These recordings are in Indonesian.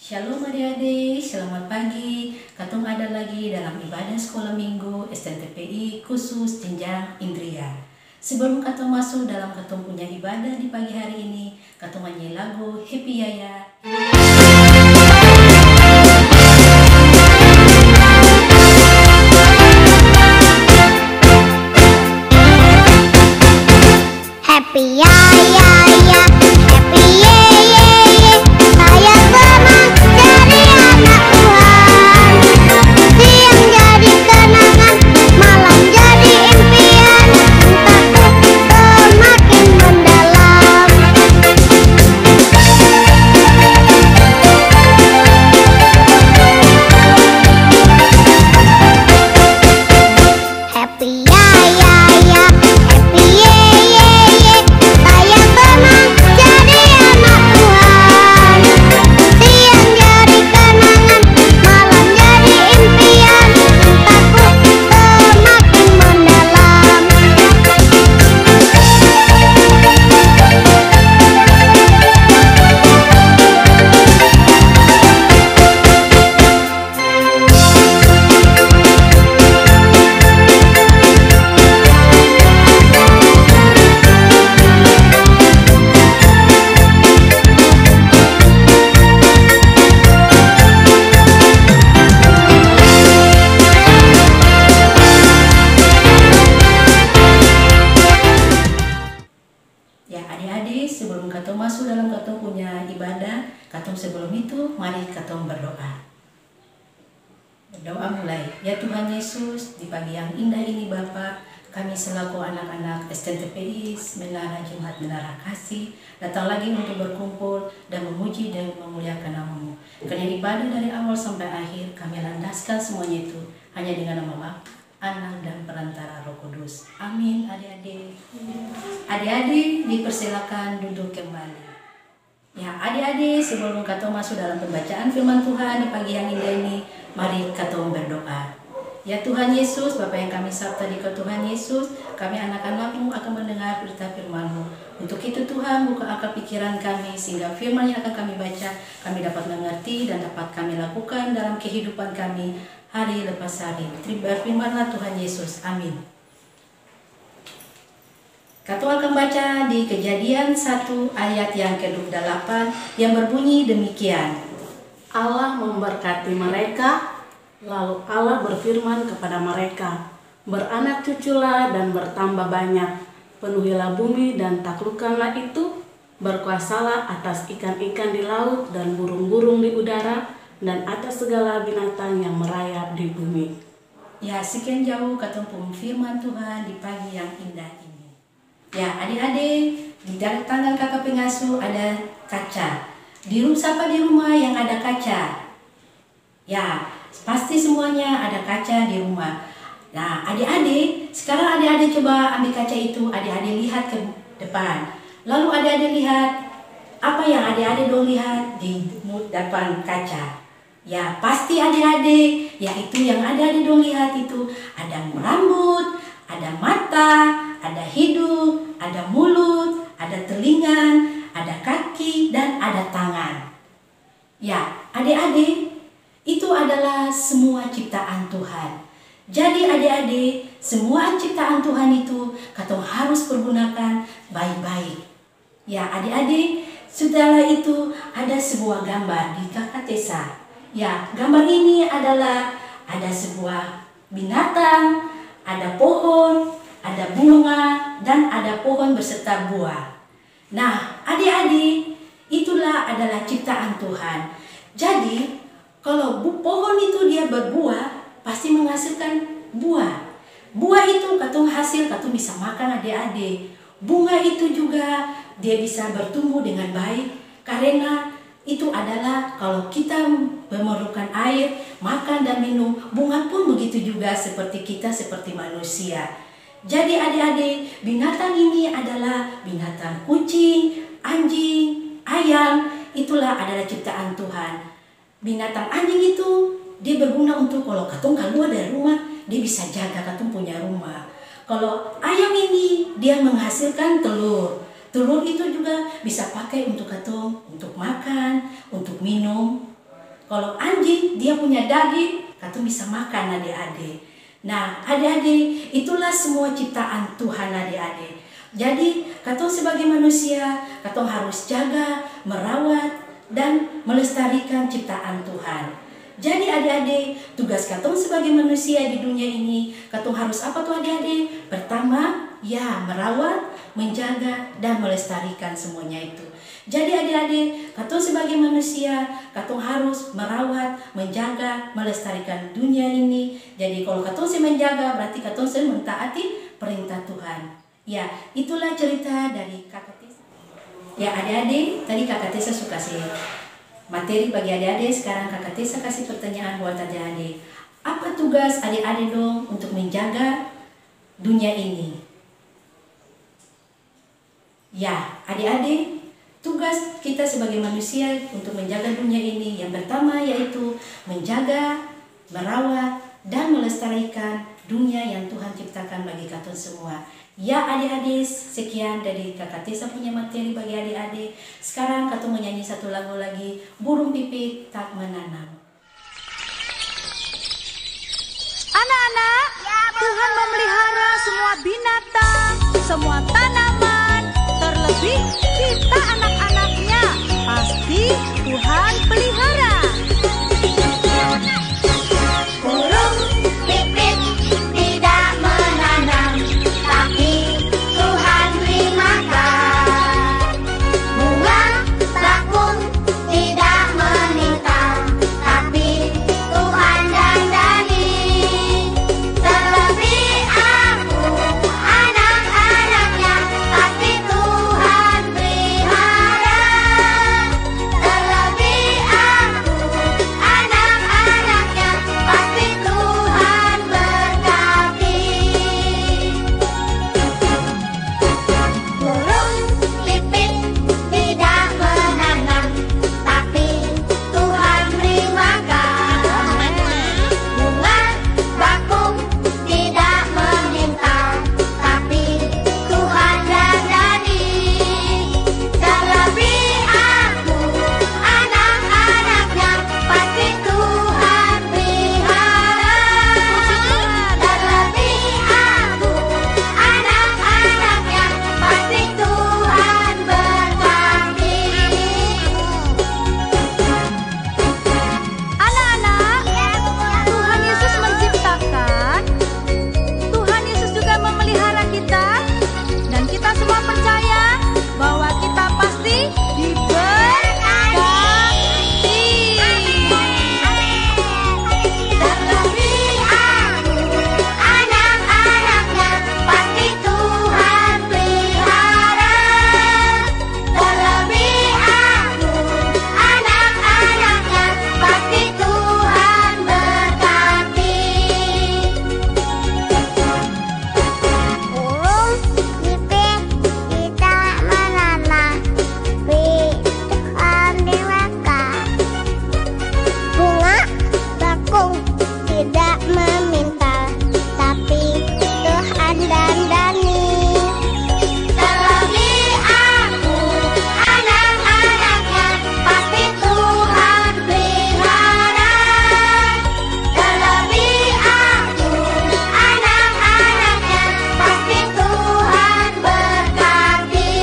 Shalom adik-adik, selamat pagi. Katong ada lagi dalam ibadah sekolah minggu STTPI khusus jenjang Indria. Sebelum katong masuk dalam katong punya ibadah di pagi hari ini, katong nyanyi lagu Happy Yaya. Happy ya ya ya, happy ye ye ye. Saya senang jadi anak Tuhan. Siang jadi kenangan, malam jadi impian. Cintaku semakin mendalam. Happy ya ya ya, happy ye ye ye. Saya senang jadi anak Tuhan. Siang jadi kenangan, malam jadi impian. Cintaku semakin mendalam. Ya adik-adik, sebelum katong masuk dalam katong punya ibadah, katong sebelum itu mari katong berdoa. Berdoa mulai. Ya Tuhan Yesus, di pagi yang indah ini Bapa, kami selaku anak-anak STTPI Menara Jumat Menara Kasih datang lagi untuk berkumpul dan memuji dan memuliakan nama-Mu. Karena ibadah dari awal sampai akhir kami landaskan semuanya itu hanya dengan nama Bapa, Anak dan Perantara Roh Kudus. Amin adik-adik. Adik-adik dipersilakan duduk kembali. Ya adik-adik, sebelum katong masuk dalam pembacaan firman Tuhan di pagi yang indah ini, mari katong berdoa. Ya Tuhan Yesus, Bapa yang kami sapa di Tuhan Yesus, kami anak-anak-Mu akan mendengar berita firman-Mu. Untuk itu Tuhan, buka akal pikiran kami sehingga firman yang akan kami baca, kami dapat mengerti dan dapat kami lakukan dalam kehidupan kami hari lepas hari. Berfirmanlah Tuhan Yesus. Amin. Katong akan baca di Kejadian 1 ayat yang ke-28 yang berbunyi demikian. Allah memberkati mereka, lalu Allah berfirman kepada mereka, beranak cuculah dan bertambah banyak, penuhilah bumi dan taklukkanlah itu, berkuasalah atas ikan-ikan di laut dan burung-burung di udara, dan atas segala binatang yang merayap di bumi. Ya, sekian jauh katong pun firman Tuhan di pagi yang indah ini. Ya, adik-adik, di tangan kakak pengasuh ada kaca. Siapa di rumah yang ada kaca? Ya, pasti semuanya ada kaca di rumah. Nah, adik-adik, sekarang adik-adik coba ambil kaca itu, adik-adik lihat ke depan. Lalu adik-adik lihat, apa yang adik-adik dong lihat di depan kaca? Ya, pasti adik-adik, yaitu yang adik-adik dong lihat itu ada rambut, ada mata, ada hidung, ada mulut, ada telinga, ada kaki, dan ada tangan. Ya, adik-adik, itu adalah semua ciptaan Tuhan. Jadi adik-adik, semua ciptaan Tuhan itu katong harus pergunakan baik-baik. Ya, adik-adik, setelah itu ada sebuah gambar di kakak Tesa. Ya, gambar ini adalah ada sebuah binatang, ada pohon, ada bunga, dan ada pohon beserta buah. Nah, adik-adik, itulah adalah ciptaan Tuhan. Jadi, kalau pohon itu dia berbuah, pasti menghasilkan buah. Buah itu katong hasil, katong bisa makan adik-adik. Bunga itu juga dia bisa bertumbuh dengan baik, karena itu adalah kalau kita memerlukan air, makan dan minum, bunga pun begitu juga seperti kita, seperti manusia. Jadi adik-adik, binatang ini adalah binatang kucing, anjing, ayam, itulah adalah ciptaan Tuhan. Binatang anjing itu dia berguna untuk kalau katong keluar dari rumah, dia bisa jaga katong punya rumah. Kalau ayam ini dia menghasilkan telur. Telur itu juga bisa pakai untuk katong, untuk makan, untuk minum. Kalau anjing dia punya daging, katong bisa makan adik-adik. Nah, adik-adik, itulah semua ciptaan Tuhan adik-adik. Jadi, katong sebagai manusia, katong harus jaga, merawat, dan melestarikan ciptaan Tuhan. Jadi adik-adik, tugas katong sebagai manusia di dunia ini, katong harus apa tuh adik-adik? Pertama, ya merawat, menjaga, dan melestarikan semuanya itu. Jadi adik-adik, katong sebagai manusia, katong harus merawat, menjaga, melestarikan dunia ini. Jadi kalau katong sih menjaga, berarti katong sih mentaati perintah Tuhan. Ya, itulah cerita dari Kakak Tisa. Ya adik-adik, tadi Kakak Tisa suka kasih materi bagi adik-adik. Sekarang Kakak Tisa kasih pertanyaan buat adik-adik. Apa tugas adik-adik dong untuk menjaga dunia ini? Ya, adik-adik, tugas kita sebagai manusia untuk menjaga dunia ini yang pertama yaitu menjaga, merawat, dan melestarikan dunia yang Tuhan ciptakan bagi katong semua. Ya adik-adik, sekian dari Kakak Tisa punya materi bagi adik-adik. Sekarang katong menyanyi satu lagu lagi, Burung Pipit Tak Menanam. Anak-anak, Tuhan memelihara semua binatang, semua tanaman, terlebih kita anak-anaknya. Pasti Tuhan pelihara. Burung pipit tidak menanam, tapi Tuhan beri makan. Bunga bakung tidak meminta, tapi Tuhan dandani. Terlebih aku, anak-anaknya, pasti Tuhan pelihara. Terlebih aku, anak-anaknya, pasti Tuhan berkati. Burung pipit tidak menanam, tapi Tuhan beri makan. Bunga bakung tidak meminta, tapi Tuhan dandani. Terlebih aku, anak-anaknya, pasti Tuhan pelihara. Terlebih aku, anak-anaknya, pasti Tuhan berkati. Anak-anak, Tuhan Yesus menciptakan, Tuhan Yesus juga memelihara kita, dan kita semua percaya bahwa kita pasti diberkati. Terlebih aku, anak-anaknya, pasti Tuhan pelihara. Terlebih aku, anak-anaknya, pasti Tuhan berkati. Burung pipit tidak menanam, tapi Tuhan beri makan. Bunga bakung tidak meminta, tapi Tuhan dandani. Terlebih aku, anak-anaknya, pasti Tuhan pelihara. Terlebih aku, anak-anaknya, pasti Tuhan berkati.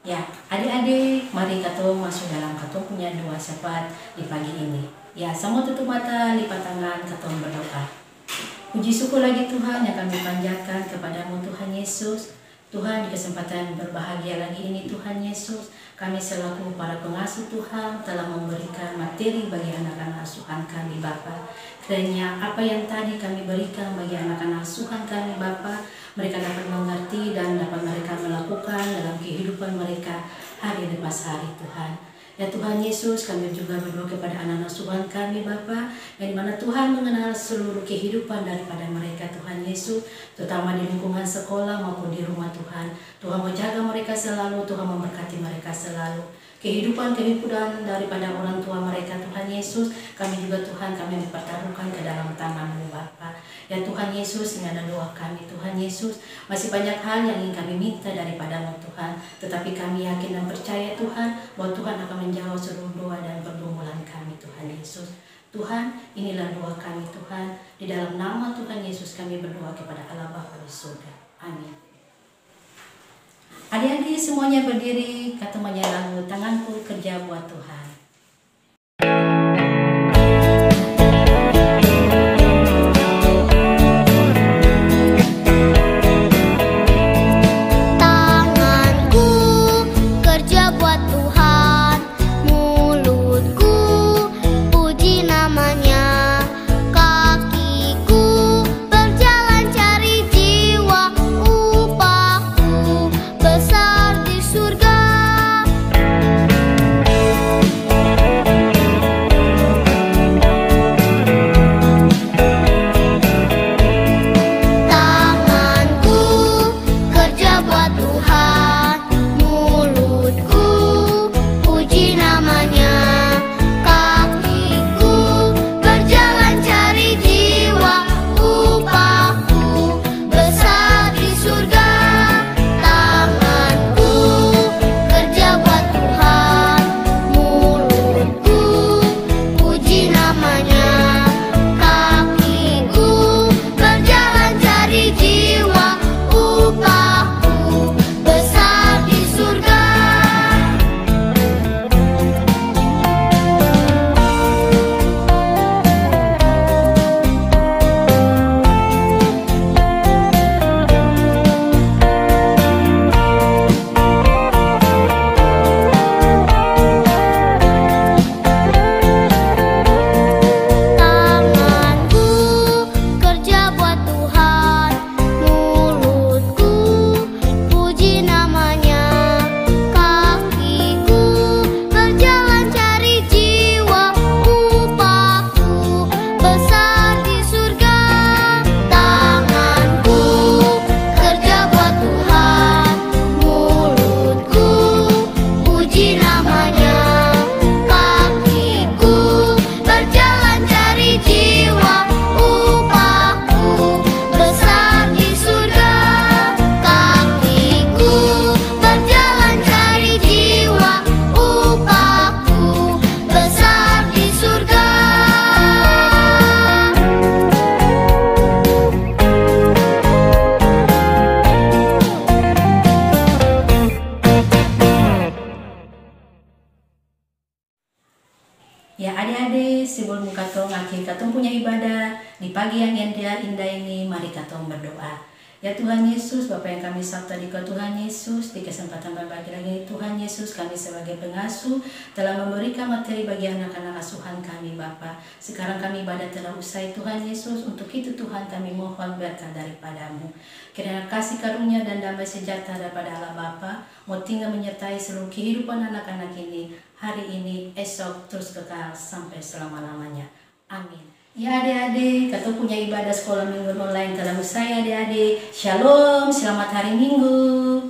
Ya, adik-adik, mari katong masuk dalam katong punya doa syafaat di pagi ini. Ya, semua tutup mata, lipat tangan, katong berdoa. Puji syukur lagi Tuhan yang kami panjatkan kepadamu Tuhan Yesus. Tuhan, di kesempatan berbahagia lagi ini Tuhan Yesus, kami selaku para pengasuh Tuhan telah memberikan materi bagi anak-anak asuhan kami Bapa. Kiranya apa yang tadi kami berikan bagi anak-anak asuhan kami Bapa, mereka dapat mengerti dan dapat mereka melakukan dalam kehidupan mereka hari lepas hari Tuhan. Ya Tuhan Yesus, kami juga berdoa kepada anak-anak asuhan kami Bapa, yang dimana Tuhan mengenal seluruh kehidupan daripada mereka Tuhan Yesus, terutama di lingkungan sekolah maupun di rumah Tuhan. Tuhan mau jaga mereka mereka selalu, Tuhan memberkati mereka selalu. Kehidupan daripada orang tua mereka, Tuhan Yesus, kami juga Tuhan, kami dipertaruhkan ke dalam tangan-Mu Bapa. Ya Tuhan Yesus, ini adalah doa kami Tuhan Yesus. Masih banyak hal yang ingin kami minta daripada-Mu Tuhan, tetapi kami yakin dan percaya Tuhan, bahwa Tuhan akan menjawab seluruh doa dan pergumulan kami Tuhan Yesus. Tuhan, inilah doa kami Tuhan. Di dalam nama Tuhan Yesus kami berdoa kepada Allah Bapa di surga. Amin. Adik-adik semuanya berdiri, kata lagu Tanganku Kerja Buat Tuhan. Tanganku kerja buat Tuhan, mulutku puji namanya, kakiku berjalan cari jiwa, upahku besar di surga. Tanganku kerja buat Tuhan, mulutku puji namanya, kakiku berjalan cari jiwa, upahku besar di surga. Tanganku kerja buat Tuhan, mulutku puji namanya, kakiku berjalan cari jiwa, upahku besar di surga. Tanganku kerja buat Tuhan, mulutku puji namanya, kakiku berjalan cari jiwa, upahku besar di surga. Tanganku kerja buat Tuhan, mulutku puji namanya, kakiku berjalan cari jiwa, upahku besar di surga. Kakiku berjalan cari jiwa, upahku besar di surga. Ya adik-adik, sebelum katong akhir katong punya ibadah di pagi yang indah ini, mari katong berdoa. Ya Tuhan Yesus, Bapa yang kami sabta di Kau Tuhan Yesus, di kesempatan berbagi lagi Tuhan Yesus, kami sebagai pengasuh telah memberikan materi bagi anak-anak asuhan kami Bapa. Sekarang kami ibadah telah usai Tuhan Yesus, untuk itu Tuhan kami mohon berkat daripada-Mu. Kiranya kasih karunia dan damai sejahtera daripada Allah Bapa mau tinggal menyertai seluruh kehidupan anak-anak ini, hari ini, esok, terus kekal sampai selama-lamanya. Amin. Ya adik-adik, kita punya ibadah sekolah minggu online telah usai adik-adik. Shalom, selamat hari Minggu.